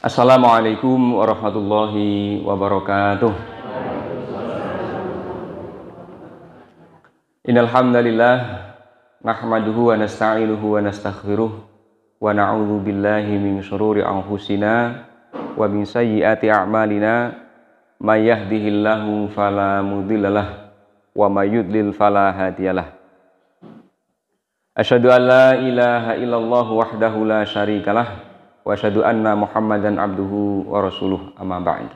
Assalamualaikum warahmatullahi wabarakatuh. Innal hamdalillah nahmaduhu wa nasta'inuhu wa nastaghfiruh wa na'udzu billahi min syururi anfusina wa min sayyiati a'malina may yahdihillahu fala mudhillalah wa may yudlil fala hadiyalah. Asyhadu an la ilaha illallah wahdahu la syarikalah wa asyhadu anna Muhammadan abduhu wa rasuluh, amma ba'd.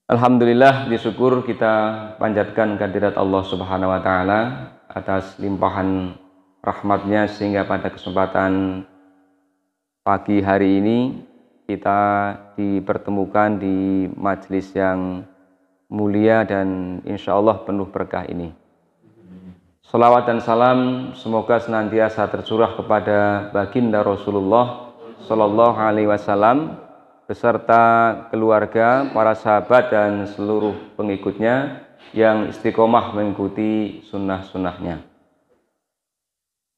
Alhamdulillah, disyukur kita panjatkan kehadirat Allah Subhanahu wa taala atas limpahan rahmatnya sehingga pada kesempatan pagi hari ini kita dipertemukan di majelis yang mulia dan insya Allah penuh berkah ini. Salawat dan salam semoga senantiasa tercurah kepada baginda Rasulullah Sallallahu Alaihi Wasallam beserta keluarga, para sahabat dan seluruh pengikutnya yang istiqomah mengikuti sunnah-sunnahnya.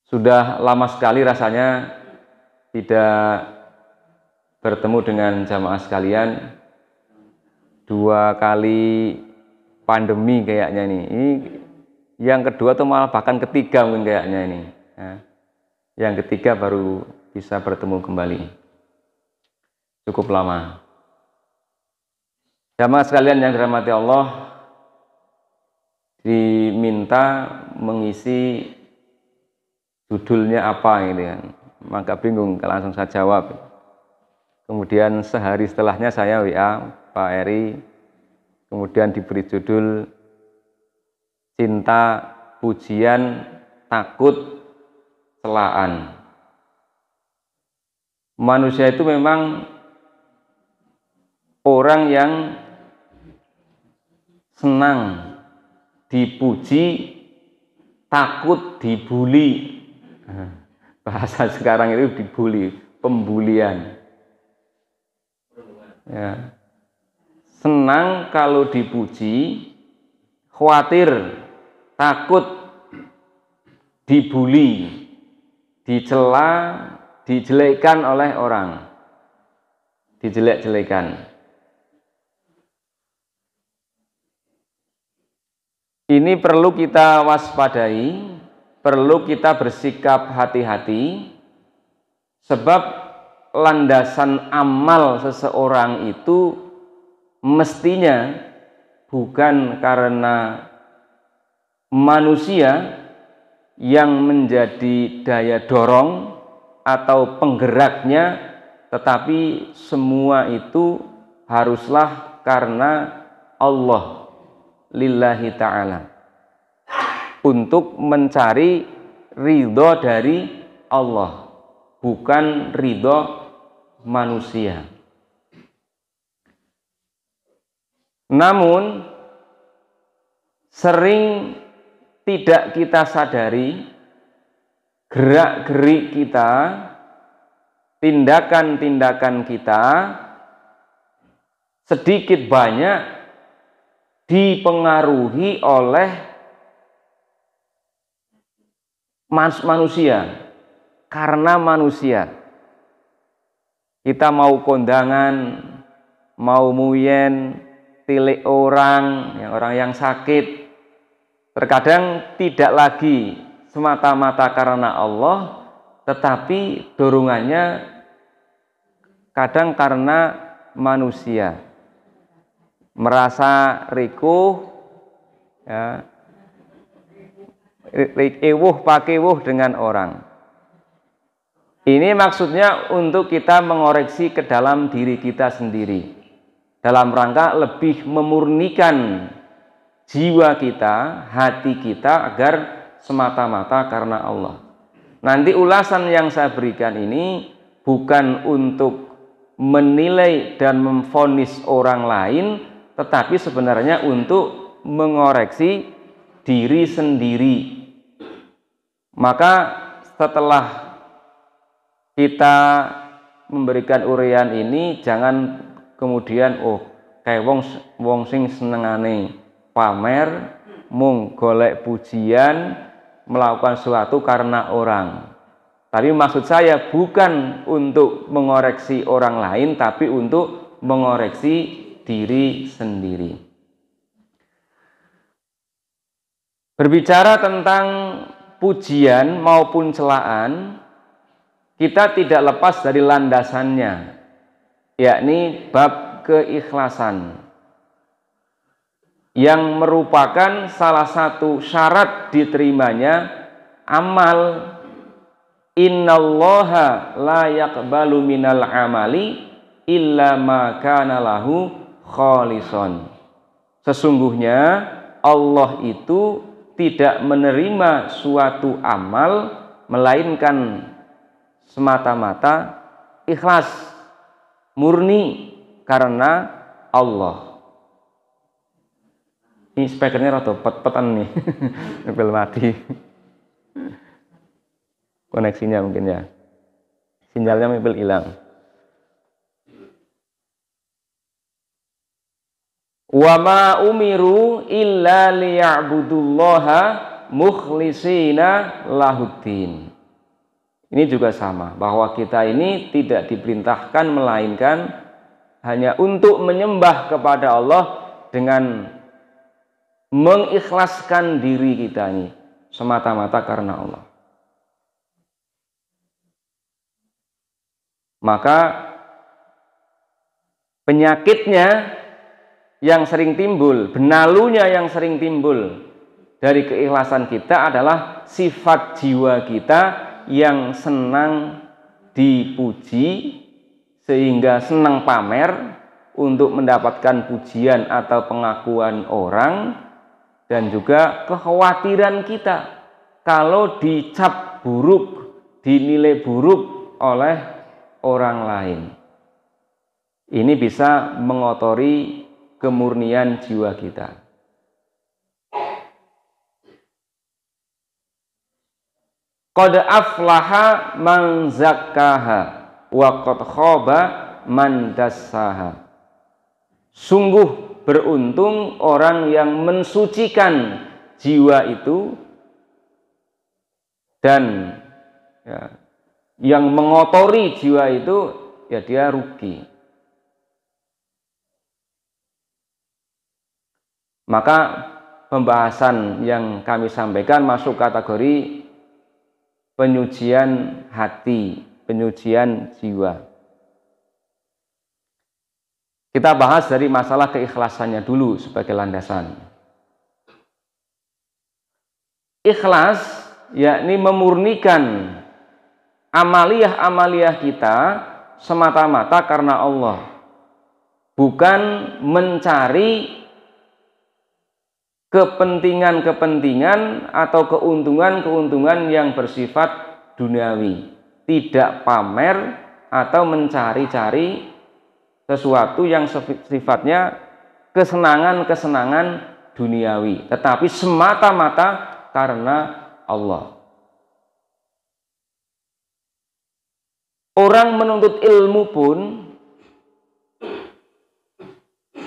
Sudah lama sekali rasanya tidak bertemu dengan jamaah sekalian. 2 kali pandemi kayaknya nih. Ini yang kedua atau malah bahkan ketiga mungkin kayaknya ini. Yang ketiga baru bisa bertemu kembali. Cukup lama. Jamaah sekalian yang dirahmati Allah, diminta mengisi judulnya apa gitu kan. Maka bingung, langsung saya jawab. Kemudian sehari setelahnya saya WA Pak Eri, kemudian diberi judul Cinta, Pujian, Takut, Celaan. Manusia itu memang orang yang senang dipuji, takut dibuli. Bahasa sekarang itu dibuli, pembulian. Ya. Senang kalau dipuji, khawatir, takut dibuli, dicela, dijelekkan oleh orang, dijelek-jelekan. Ini perlu kita waspadai, perlu kita bersikap hati-hati, sebab landasan amal seseorang itu mestinya bukan karena manusia yang menjadi daya dorong atau penggeraknya, tetapi semua itu haruslah karena Allah, lillahi ta'ala, untuk mencari ridho dari Allah, bukan ridho manusia. Namun sering tidak kita sadari gerak-gerik kita, tindakan-tindakan kita sedikit banyak dipengaruhi oleh manusia. Karena manusia, kita mau kondangan, mau muyen, tilik orang yang sakit, terkadang tidak lagi semata-mata karena Allah, tetapi dorongannya kadang karena manusia. Merasa rikuh, ya, pakewuh dengan orang. Ini maksudnya untuk kita mengoreksi ke dalam diri kita sendiri, dalam rangka lebih memurnikan jiwa kita, hati kita agar semata-mata karena Allah. Nanti ulasan yang saya berikan ini bukan untuk menilai dan memvonis orang lain, tetapi sebenarnya untuk mengoreksi diri sendiri. Maka setelah kita memberikan uraian ini, jangan kemudian kayak wong sing senengane pamer, mung golek pujian, melakukan sesuatu karena orang. Tapi maksud saya bukan untuk mengoreksi orang lain, tapi untuk mengoreksi diri sendiri. Berbicara tentang pujian maupun celaan, kita tidak lepas dari landasannya, yakni bab keikhlasan, yang merupakan salah satu syarat diterimanya amal. Innallaha la yaqbalu minal amali illa ma kana lahu kholison. Sesungguhnya Allah itu tidak menerima suatu amal melainkan semata-mata ikhlas, murni karena Allah. Ini speakernya rada pet-petan nih. Nempel mati. Koneksinya mungkin ya. Sinyalnya nempel hilang. Wa ma umiru illa liya'budullaha mukhlishina lahuddin. Ini juga sama, bahwa kita ini tidak diperintahkan melainkan hanya untuk menyembah kepada Allah dengan mengikhlaskan diri kita ini semata-mata karena Allah. Maka penyakitnya yang sering timbul, benalunya yang sering timbul dari keikhlasan kita adalah sifat jiwa kita yang senang dipuji, sehingga senang pamer untuk mendapatkan pujian atau pengakuan orang, dan juga kekhawatiran kita kalau dicap buruk, dinilai buruk oleh orang lain. Ini bisa mengotori kemurnian jiwa kita. Qad aflaha man zakkaha wa qad khaba man dassaha. Sungguh beruntung orang yang mensucikan jiwa itu dan ya, yang mengotori jiwa itu, ya dia rugi. Maka pembahasan yang kami sampaikan masuk kategori penyucian hati, penyucian jiwa. Kita bahas dari masalah keikhlasannya dulu sebagai landasan. Ikhlas yakni memurnikan amaliyah-amaliyah kita semata-mata karena Allah, bukan mencari kepentingan-kepentingan atau keuntungan-keuntungan yang bersifat duniawi, tidak pamer atau mencari-cari sesuatu yang sifatnya kesenangan-kesenangan duniawi, tetapi semata-mata karena Allah. Orang menuntut ilmu pun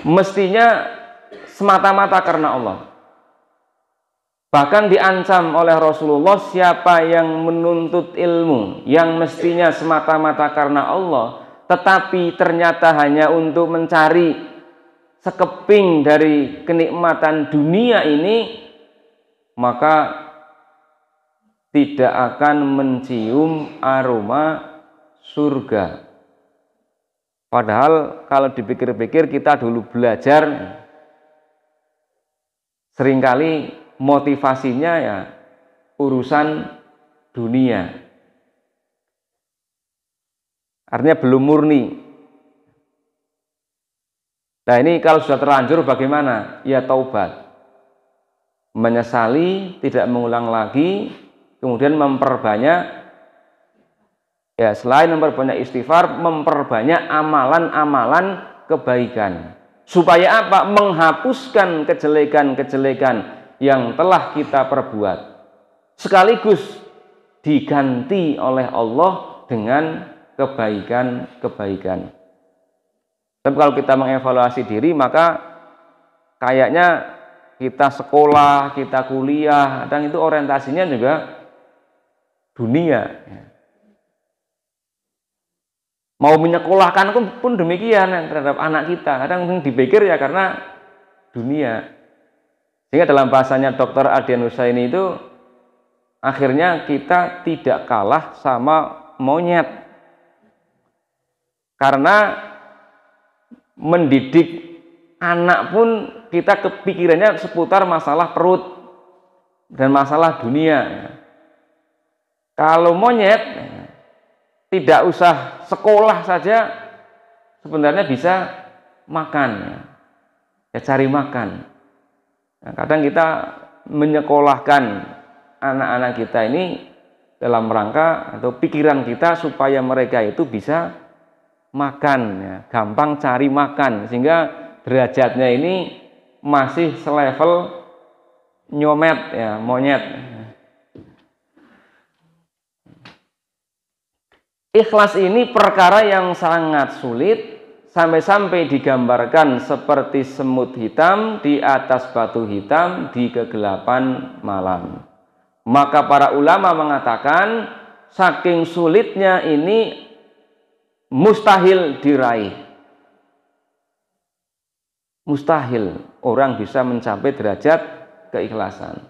mestinya semata-mata karena Allah. Bahkan diancam oleh Rasulullah, siapa yang menuntut ilmu yang mestinya semata-mata karena Allah, tetapi ternyata hanya untuk mencari sekeping dari kenikmatan dunia ini, maka tidak akan mencium aroma surga. Padahal kalau dipikir-pikir, kita dulu belajar seringkali motivasinya ya urusan dunia. Artinya belum murni. Nah ini kalau sudah terlanjur bagaimana? Ya taubat, menyesali, tidak mengulang lagi, kemudian memperbanyak. Ya, selain memperbanyak istighfar, memperbanyak amalan-amalan kebaikan. Supaya apa? Menghapuskan kejelekan-kejelekan yang telah kita perbuat. Sekaligus diganti oleh Allah dengan kebaikan-kebaikan. Tapi kalau kita mengevaluasi diri, maka kayaknya kita sekolah, kita kuliah, dan itu orientasinya juga dunia. Mau menyekolahkan pun demikian terhadap anak kita. Kadang dipikir ya karena dunia. Sehingga dalam bahasanya Dr. Ardian Husaini itu akhirnya kita tidak kalah sama monyet. Karena mendidik anak pun kita kepikirannya seputar masalah perut dan masalah dunia. Kalau monyet tidak usah sekolah saja sebenarnya bisa makan, ya cari makan. Nah, kadang kita menyekolahkan anak-anak kita ini dalam rangka atau pikiran kita supaya mereka itu bisa makan, ya, gampang cari makan, sehingga derajatnya ini masih selevel nyomet, ya, monyet. Ikhlas ini perkara yang sangat sulit, sampai-sampai digambarkan seperti semut hitam di atas batu hitam di kegelapan malam. Maka para ulama mengatakan saking sulitnya ini mustahil diraih. Mustahil orang bisa mencapai derajat keikhlasan.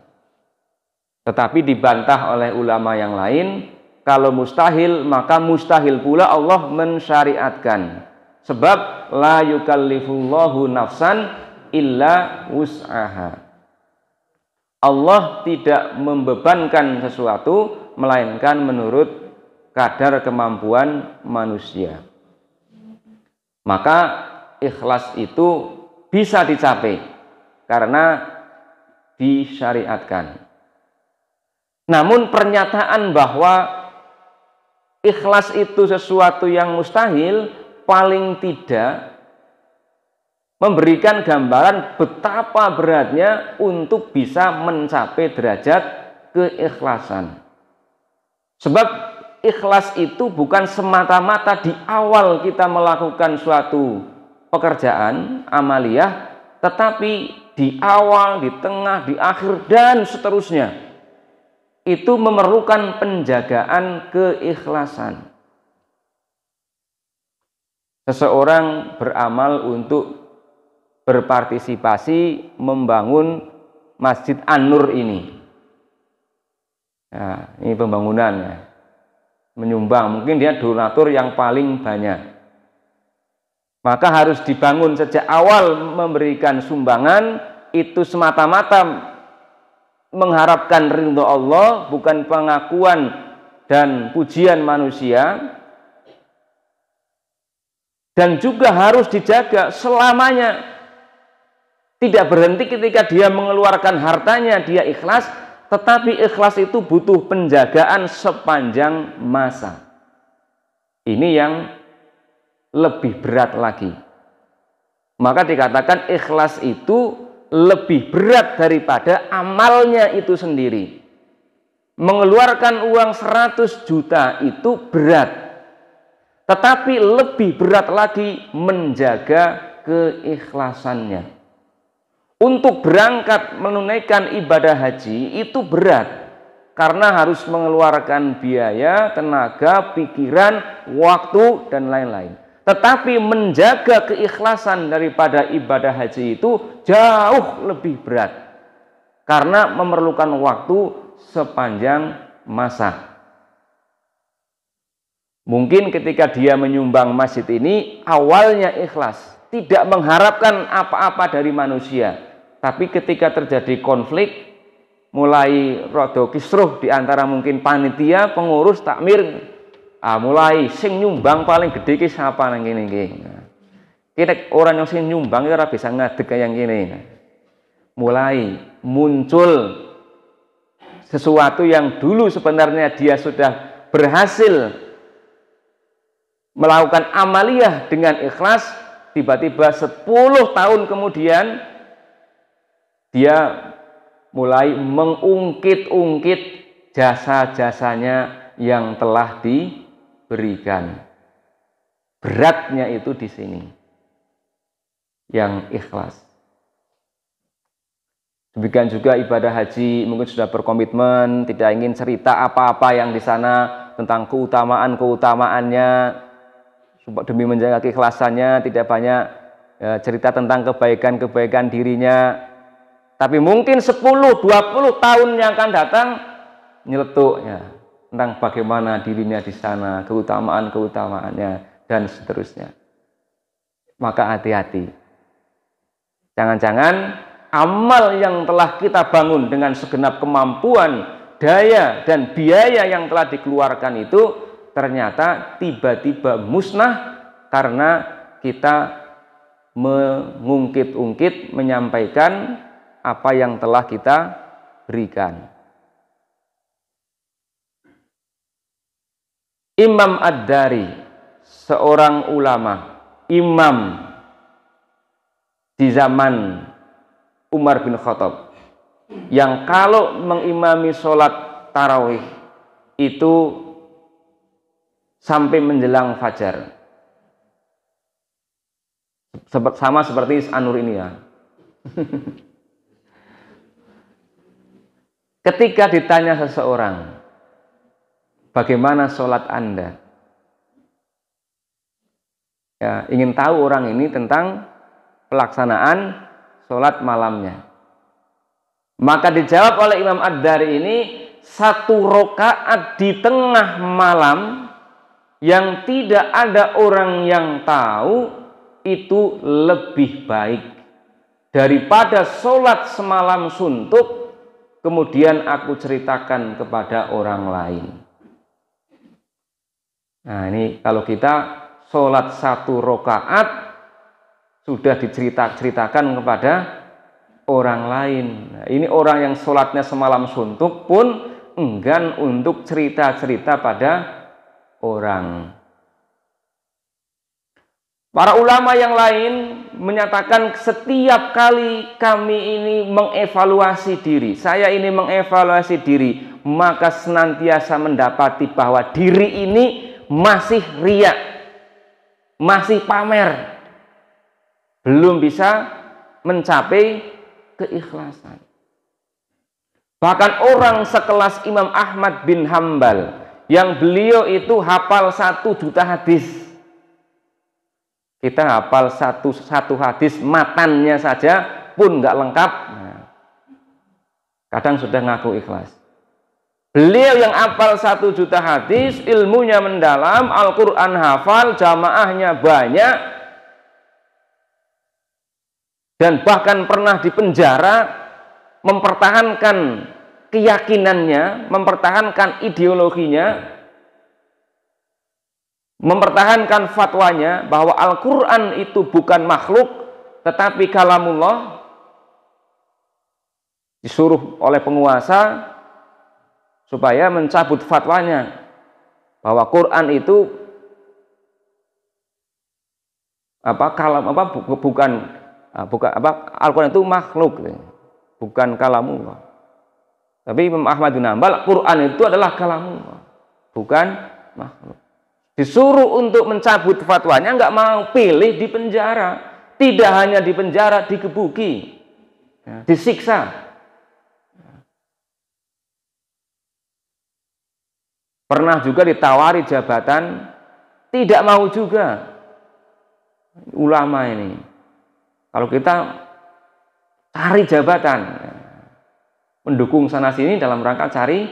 Tetapi dibantah oleh ulama yang lain, kalau mustahil maka mustahil pula Allah mensyariatkan. Sebab la yukallifullahu nafsan illa wus'aha. Allah tidak membebankan sesuatu melainkan menurut kadar kemampuan manusia. Maka ikhlas itu bisa dicapai karena disyariatkan. Namun pernyataan bahwa ikhlas itu sesuatu yang mustahil paling tidak memberikan gambaran betapa beratnya untuk bisa mencapai derajat keikhlasan. Sebab ikhlas itu bukan semata-mata di awal kita melakukan suatu pekerjaan amaliyah, tetapi di awal, di tengah, di akhir, dan seterusnya. Itu memerlukan penjagaan keikhlasan. Seseorang beramal untuk berpartisipasi membangun Masjid An-Nur ini. Nah, ini pembangunannya. Menyumbang, mungkin dia donatur yang paling banyak. Maka harus dibangun sejak awal memberikan sumbangan itu semata-mata mengharapkan ridho Allah, bukan pengakuan dan pujian manusia. Dan juga harus dijaga selamanya. Tidak berhenti ketika dia mengeluarkan hartanya, dia ikhlas, tetapi ikhlas itu butuh penjagaan sepanjang masa. Ini yang lebih berat lagi. Maka dikatakan ikhlas itu lebih berat daripada amalnya itu sendiri. Mengeluarkan uang 100 juta itu berat, tetapi lebih berat lagi menjaga keikhlasannya. Untuk berangkat menunaikan ibadah haji itu berat, karena harus mengeluarkan biaya, tenaga, pikiran, waktu, dan lain-lain. Tetapi menjaga keikhlasan daripada ibadah haji itu jauh lebih berat, karena memerlukan waktu sepanjang masa. Mungkin ketika dia menyumbang masjid ini awalnya ikhlas, tidak mengharapkan apa-apa dari manusia. Tapi ketika terjadi konflik, mulai rodo kisruh di antara mungkin panitia, pengurus, takmir, mulai sing nyumbang paling gede ki siapa nang kene iki. Kira orang yang sing nyumbang ora bisa ngadeg kayak gini. Mulai muncul sesuatu yang dulu sebenarnya dia sudah berhasil melakukan amaliyah dengan ikhlas, tiba-tiba 10 tahun kemudian dia mulai mengungkit-ungkit jasa-jasanya yang telah diberikan. Beratnya itu di sini, yang ikhlas. Demikian juga ibadah haji, mungkin sudah berkomitmen, tidak ingin cerita apa-apa yang di sana tentang keutamaan-keutamaannya, demi menjaga keikhlasannya, tidak banyak cerita tentang kebaikan-kebaikan dirinya. Tapi mungkin 10-20 tahun yang akan datang nyeletuk ya, tentang bagaimana dirinya di sana, keutamaan-keutamaannya dan seterusnya. Maka hati-hati. Jangan-jangan amal yang telah kita bangun dengan segenap kemampuan, daya dan biaya yang telah dikeluarkan itu ternyata tiba-tiba musnah karena kita mengungkit-ungkit, menyampaikan apa yang telah kita berikan. Imam Ad-Dari, seorang ulama, imam di zaman Umar bin Khattab, yang kalau mengimami sholat tarawih itu sampai menjelang fajar, sama seperti Anur ini ya. Ketika ditanya seseorang, bagaimana sholat Anda? Ya, ingin tahu orang ini tentang pelaksanaan sholat malamnya. Maka dijawab oleh Imam Ad-Dari ini, 1 rakaat di tengah malam yang tidak ada orang yang tahu itu lebih baik daripada sholat semalam suntuk kemudian aku ceritakan kepada orang lain. Nah ini kalau kita sholat 1 rakaat sudah diceritakan kepada orang lain. Nah, ini orang yang sholatnya semalam suntuk pun enggan untuk cerita-cerita pada orang. Para ulama yang lain menyatakan setiap kali kami ini mengevaluasi diri, saya ini mengevaluasi diri, maka senantiasa mendapati bahwa diri ini masih riya, masih pamer, belum bisa mencapai keikhlasan. Bahkan orang sekelas Imam Ahmad bin Hambal yang beliau itu hafal 1 juta hadis. Kita hafal satu hadis matannya saja pun nggak lengkap. Nah, kadang sudah ngaku ikhlas. Beliau yang hafal 1 juta hadis, ilmunya mendalam, Al-Quran hafal, jamaahnya banyak, dan bahkan pernah dipenjara, mempertahankan keyakinannya, mempertahankan ideologinya, mempertahankan fatwanya bahwa Al-Quran itu bukan makhluk tetapi kalamullah. Disuruh oleh penguasa supaya mencabut fatwanya bahwa Quran itu bukan Al-Quran itu makhluk, bukan kalamullah. Tapi Imam Ahmad bin Hanbal, Quran itu adalah kalamullah, bukan makhluk. Disuruh untuk mencabut fatwanya, nggak mau, pilih di penjara. Tidak hanya di penjara, digebuki, disiksa. Pernah juga ditawari jabatan, tidak mau juga. Ulama ini, kalau kita cari jabatan, mendukung sana sini dalam rangka cari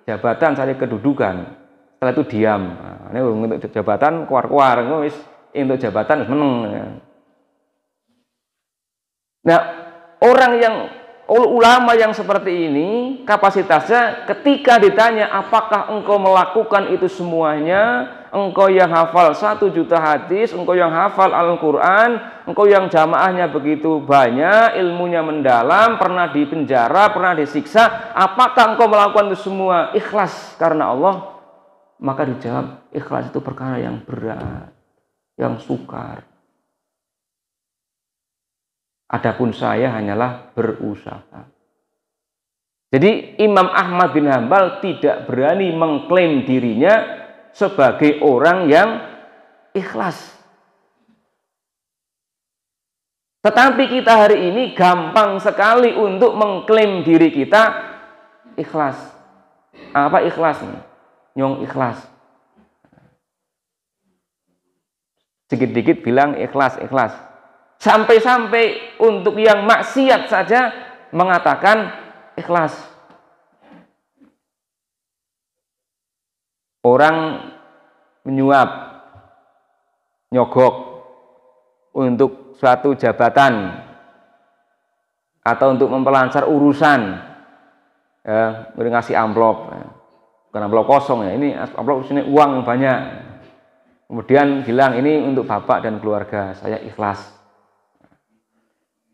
jabatan, cari kedudukan, setelah itu diam. Nah, ini untuk jabatan keluar-keluar, untuk jabatan meneng. Nah, orang yang ulama yang seperti ini kapasitasnya ketika ditanya apakah engkau melakukan itu semuanya, engkau yang hafal 1 juta hadis, engkau yang hafal Al-Quran, engkau yang jamaahnya begitu banyak, ilmunya mendalam, pernah di penjara, pernah disiksa, apakah engkau melakukan itu semua ikhlas karena Allah? Maka dijawab, ikhlas itu perkara yang berat, yang sukar. Adapun saya hanyalah berusaha. Jadi Imam Ahmad bin Hanbal tidak berani mengklaim dirinya sebagai orang yang ikhlas. Tetapi kita hari ini gampang sekali untuk mengklaim diri kita ikhlas. Apa ikhlas? Nyong ikhlas. Dikit-dikit bilang ikhlas, ikhlas. Sampai-sampai untuk yang maksiat saja mengatakan ikhlas. Orang menyuap, nyogok untuk suatu jabatan atau untuk memperlancar urusan, ya, ngasih amplop, ya. Bukan amplop kosong ya, ini amplop sini uang banyak. Kemudian bilang ini untuk bapak dan keluarga, saya ikhlas.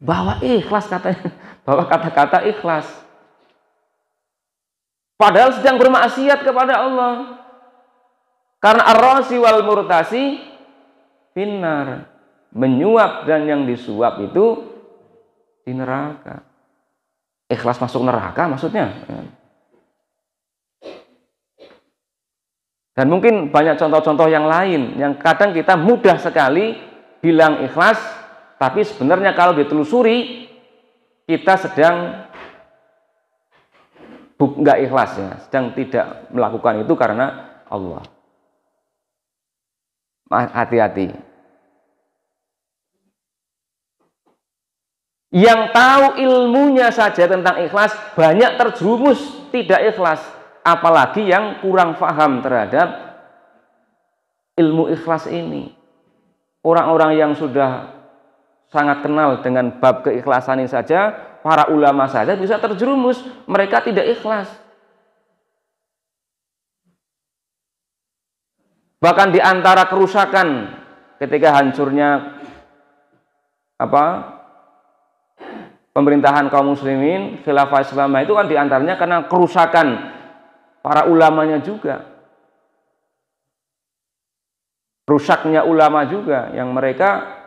Bawa ikhlas katanya, bawa kata-kata ikhlas. Padahal sedang bermaksiat kepada Allah. Karena ar-rasi wal murtasi finnar, menyuap dan yang disuap itu di neraka. Ikhlas masuk neraka maksudnya. Dan mungkin banyak contoh-contoh yang lain yang kadang kita mudah sekali bilang ikhlas, tapi sebenarnya kalau ditelusuri kita sedang nggak ikhlas ya, sedang tidak melakukan itu karena Allah. Hati-hati. Yang tahu ilmunya saja tentang ikhlas banyak terjerumus tidak ikhlas, apalagi yang kurang paham terhadap ilmu ikhlas ini. Orang-orang yang sudah sangat kenal dengan bab keikhlasan ini saja, para ulama saja bisa terjerumus, mereka tidak ikhlas. Bahkan di antara kerusakan ketika hancurnya pemerintahan kaum muslimin, khilafah Islamiyah itu kan diantaranya karena kerusakan para ulamanya juga. Rusaknya ulama juga yang mereka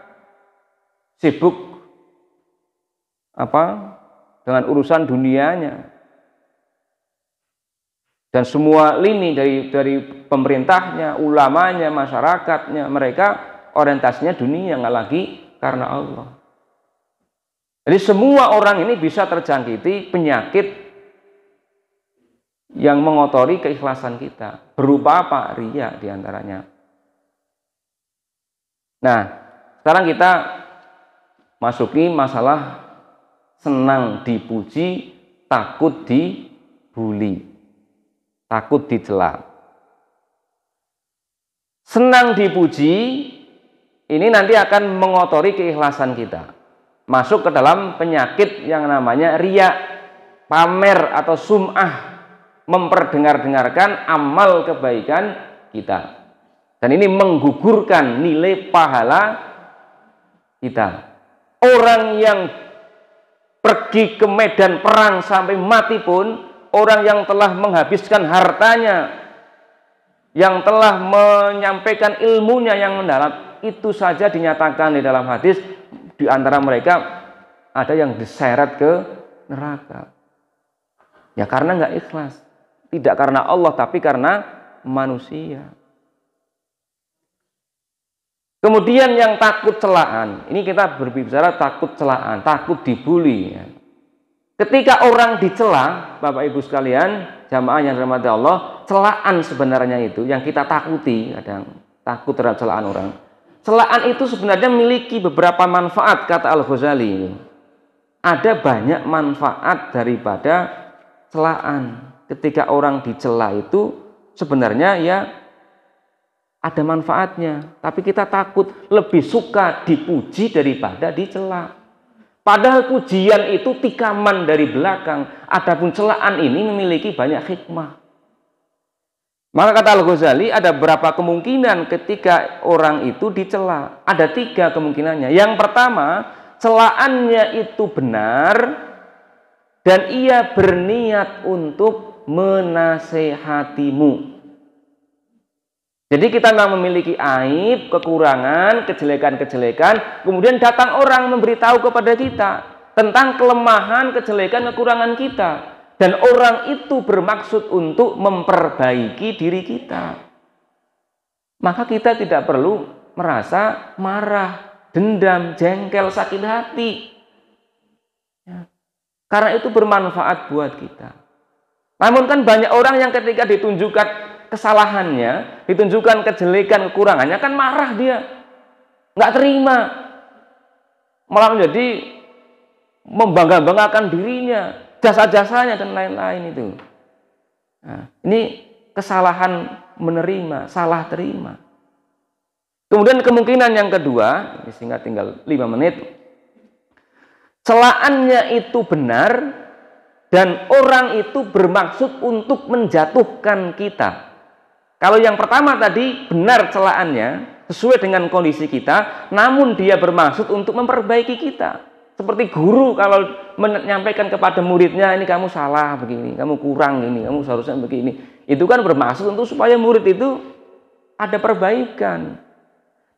sibuk dengan urusan dunianya. Dan semua lini dari pemerintahnya, ulamanya, masyarakatnya, mereka orientasinya dunia, nggak lagi karena Allah. Jadi semua orang ini bisa terjangkiti penyakit yang mengotori keikhlasan kita. Berupa apa? Riya diantaranya. Nah, sekarang kita masuki masalah senang dipuji, takut dibuli, takut dicela. Senang dipuji ini nanti akan mengotori keikhlasan kita. Masuk ke dalam penyakit yang namanya riya, pamer atau sum'ah, memperdengar-dengarkan amal kebaikan kita. Dan ini menggugurkan nilai pahala kita. Orang yang pergi ke medan perang sampai mati pun, orang yang telah menghabiskan hartanya, yang telah menyampaikan ilmunya yang mendalam, itu saja dinyatakan di dalam hadis, di antara mereka ada yang diseret ke neraka. Ya karena nggak ikhlas. Tidak karena Allah, tapi karena manusia. Kemudian yang takut celaan, ini kita berbicara takut celaan, takut dibully. Ketika orang dicela, Bapak Ibu sekalian, jamaah yang dirahmati Allah, celaan sebenarnya itu yang kita takuti, kadang takut terhadap celaan orang. Celaan itu sebenarnya memiliki beberapa manfaat, kata Al-Ghazali. Ada banyak manfaat daripada celaan. Ketika orang dicela itu sebenarnya ya ada manfaatnya, tapi kita takut, lebih suka dipuji daripada dicela. Padahal pujian itu tikaman dari belakang, adapun celaan ini memiliki banyak hikmah. Maka kata Al-Ghazali ada berapa kemungkinan ketika orang itu dicela. Ada 3 kemungkinannya. Yang pertama, celaannya itu benar dan ia berniat untuk menasehatimu. Jadi kita memang memiliki aib, kekurangan, kejelekan-kejelekan, kemudian datang orang memberitahu kepada kita tentang kelemahan, kejelekan, kekurangan kita. Dan orang itu bermaksud untuk memperbaiki diri kita. Maka kita tidak perlu merasa marah, dendam, jengkel, sakit hati. Ya. Karena itu bermanfaat buat kita. Namun kan banyak orang yang ketika ditunjukkan kesalahannya, ditunjukkan kejelekan, kekurangannya, kan marah dia. nggak terima, malah menjadi membangga-banggakan dirinya, jasa-jasanya dan lain-lain itu. Nah, ini kesalahan menerima, salah terima. Kemudian kemungkinan yang kedua, sehingga tinggal 5 menit, celaannya itu benar dan orang itu bermaksud untuk menjatuhkan kita. Kalau yang pertama tadi benar celaannya sesuai dengan kondisi kita, namun dia bermaksud untuk memperbaiki kita. Seperti guru kalau menyampaikan kepada muridnya, ini kamu salah begini, kamu kurang ini, kamu seharusnya begini. Itu kan bermaksud untuk supaya murid itu ada perbaikan.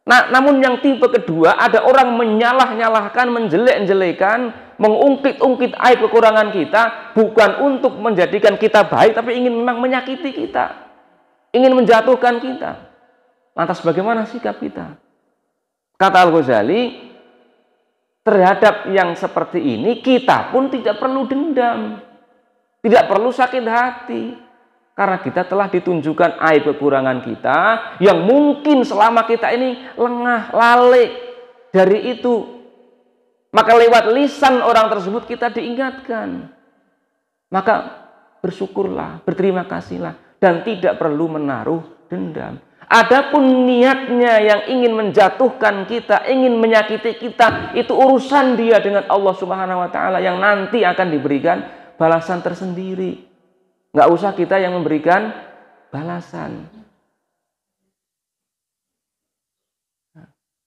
Nah, namun yang tipe kedua, ada orang menyalah-nyalahkan, menjelek-jelekan, mengungkit-ungkit aib kekurangan kita, bukan untuk menjadikan kita baik, tapi ingin memang menyakiti kita, ingin menjatuhkan kita. Lantas bagaimana sikap kita? Kata Al-Ghazali, terhadap yang seperti ini kita pun tidak perlu dendam, tidak perlu sakit hati, karena kita telah ditunjukkan aib kekurangan kita yang mungkin selama kita ini lengah, lalai dari itu. Maka lewat lisan orang tersebut kita diingatkan. Maka bersyukurlah, berterima kasihlah, dan tidak perlu menaruh dendam. Adapun niatnya yang ingin menjatuhkan kita, ingin menyakiti kita, itu urusan dia dengan Allah Subhanahu wa Ta'ala yang nanti akan diberikan balasan tersendiri. Nggak usah kita yang memberikan balasan.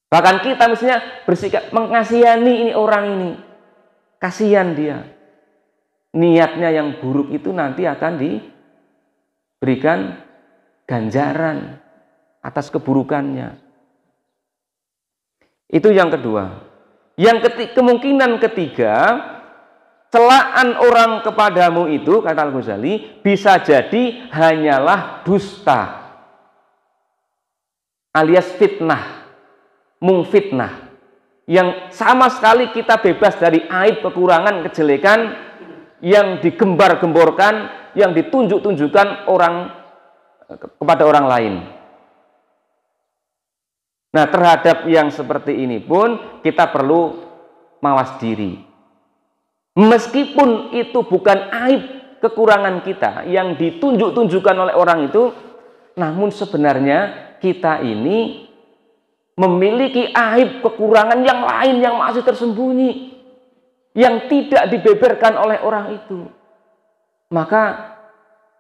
Bahkan kita mestinya bersikap mengasihani ini orang ini. Kasihan dia. Niatnya yang buruk itu nanti akan diberikan ganjaran atas keburukannya. Itu yang kedua. Kemungkinan ketiga, celaan orang kepadamu itu, kata Al-Ghazali, bisa jadi hanyalah dusta alias fitnah, mungfitnah, yang sama sekali kita bebas dari aib, kekurangan, kejelekan yang digembar-gemborkan, yang ditunjuk-tunjukkan orang kepada orang lain. Nah, terhadap yang seperti ini pun kita perlu mawas diri. Meskipun itu bukan aib kekurangan kita yang ditunjuk-tunjukkan oleh orang itu, namun sebenarnya kita ini memiliki aib kekurangan yang lain yang masih tersembunyi, yang tidak dibeberkan oleh orang itu. Maka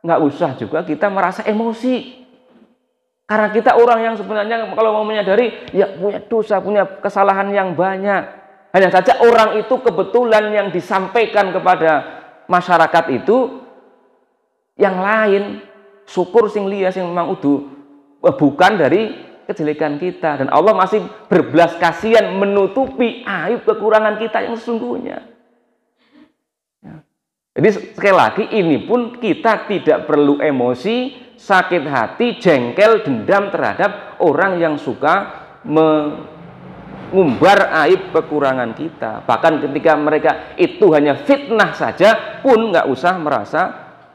nggak usah juga kita merasa emosi. Karena kita orang yang sebenarnya kalau mau menyadari, ya punya dosa, punya kesalahan yang banyak. Hanya saja orang itu kebetulan yang disampaikan kepada masyarakat itu yang lain, syukur sing liya sing memang udu, bukan dari kejelekan kita. Dan Allah masih berbelas kasihan menutupi aib kekurangan kita yang sesungguhnya. Jadi sekali lagi ini pun kita tidak perlu emosi, sakit hati, jengkel, dendam terhadap orang yang suka mengumbar aib kekurangan kita. Bahkan ketika mereka itu hanya fitnah saja pun nggak usah merasa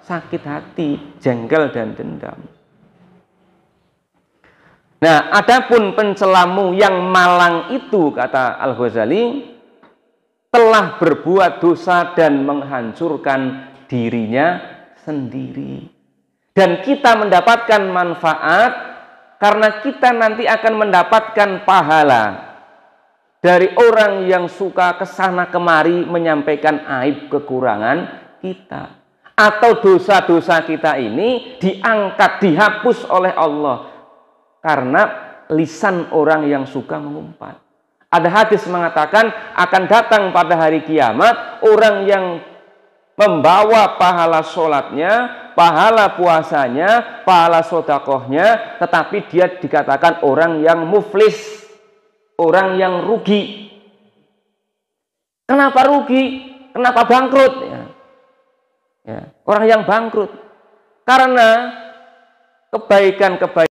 sakit hati, jengkel dan dendam. Nah, adapun pencelamu yang malang itu, kata Al-Ghazali, telah berbuat dosa dan menghancurkan dirinya sendiri. Dan kita mendapatkan manfaat karena kita nanti akan mendapatkan pahala dari orang yang suka kesana kemari menyampaikan aib kekurangan kita. Atau dosa-dosa kita ini diangkat, dihapus oleh Allah karena lisan orang yang suka mengumpat. Ada hadis mengatakan akan datang pada hari kiamat orang yang membawa pahala sholatnya, pahala puasanya, pahala sodakohnya, tetapi dia dikatakan orang yang muflis, orang yang rugi. Kenapa rugi? Kenapa bangkrut? Orang yang bangkrut karena kebaikan-kebaikan